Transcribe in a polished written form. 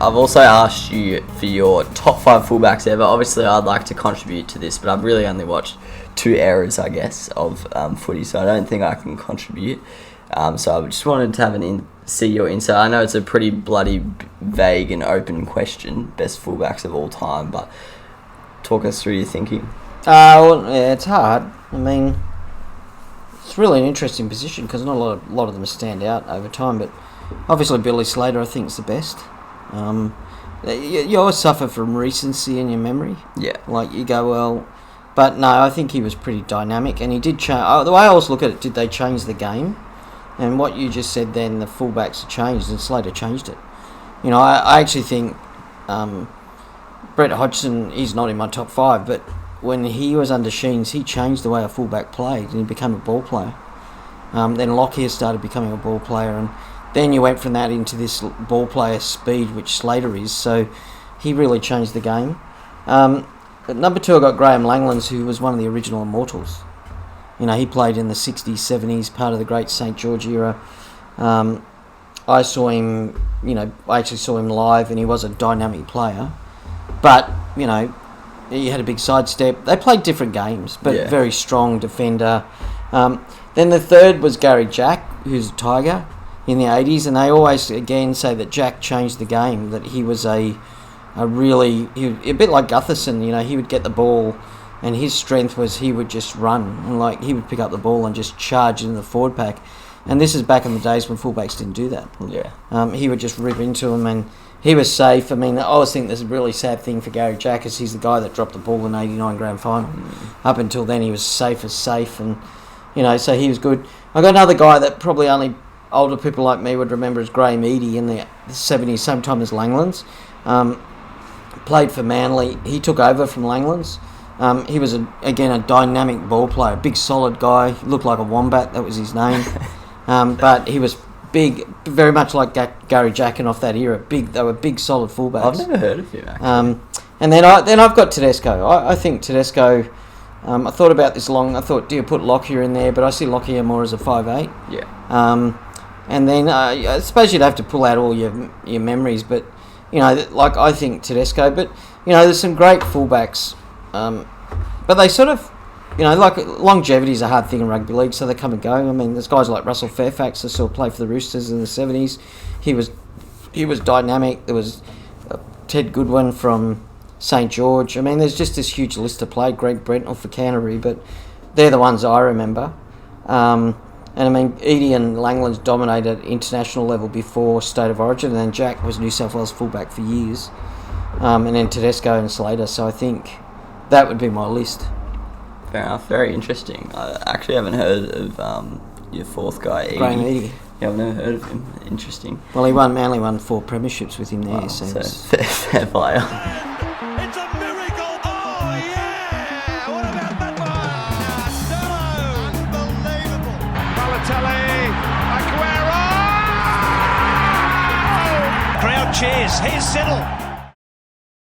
I've also asked you for your top 5 fullbacks ever. Obviously, I'd like to contribute to this, but I've really only watched 2 eras, I guess, of footy, so I don't think I can contribute. So I just wanted to have see your insight. I know it's a pretty bloody vague and open question, best fullbacks of all time, but talk us through your thinking. It's hard. I mean, it's really an interesting position because not a lot of them stand out over time, but obviously Billy Slater I think is the best. You always suffer from recency in your memory. Yeah. Like you go, well, but no, I think he was pretty dynamic and he did change. The way I always look at it, did they change the game? And what you just said then, the fullbacks have changed and Slater changed it. You know, I actually think Brett Hodgson, he's not in my top 5, but when he was under Sheens, he changed the way a fullback played and he became a ball player. Then Lockyer started becoming a ball player, and then you went from that into this ball player speed, which Slater is, so he really changed the game. At number 2, I got Graham Langlands, who was one of the original Immortals. You know, he played in the 60s, 70s, part of the great St. George era. I saw him, I actually saw him live, and he was a dynamic player. But, he had a big sidestep. They played different games, but very strong defender. Then the 3rd was Gary Jack, who's a Tiger in the 80s, and they always, again, say that Jack changed the game, that he was a bit like Gutherson, he would get the ball, and his strength was he would just run, and he would pick up the ball and just charge into the forward pack. And this is back in the days when fullbacks didn't do that. Yeah. He would just rip into him, and he was safe. I mean, I always think there's a really sad thing for Gary Jack, is he's the guy that dropped the ball in the 89 grand final. Up until then, he was safe as safe, and, so he was good. I got another guy that probably only older people like me would remember as Graham Eadie in the 70s, same time as Langlands. Played for Manly. He took over from Langlands. He was, again, a dynamic ball player, big solid guy. He looked like a wombat, that was his name. But he was big, very much like Gary Jack and off that era. They were big, solid fullbacks. I've never heard of him, actually. And then I've got Tedesco. I think Tedesco, I thought about this long. I thought, do you put Lockyer in there? But I see Lockyer more as a 5'8". Yeah. And then I suppose you'd have to pull out all your memories, but I think Tedesco. But there's some great fullbacks, but they sort of, longevity is a hard thing in rugby league, so they come and go. I mean, there's guys like Russell Fairfax that still played for the Roosters in the 70s. He was dynamic. There was Ted Goodwin from St. George. I mean, there's just this huge list to play. Greg Brentnell for Canterbury, but they're the ones I remember. And I mean, Eadie and Langlands dominated at international level before State of Origin, and then Jack was New South Wales fullback for years, and then Tedesco and Slater. So I think that would be my list. Fair enough. Very interesting. I actually haven't heard of your 4th guy, Eadie. Graham Eadie. Yeah, I've never heard of him. Interesting. Well, Manly won 4 premierships with him there. Wow, so fair player. It's a miracle! Oh, yeah! What about that one? Unbelievable! Balotelli, Aguero! Crowd cheers. Here's Siddle.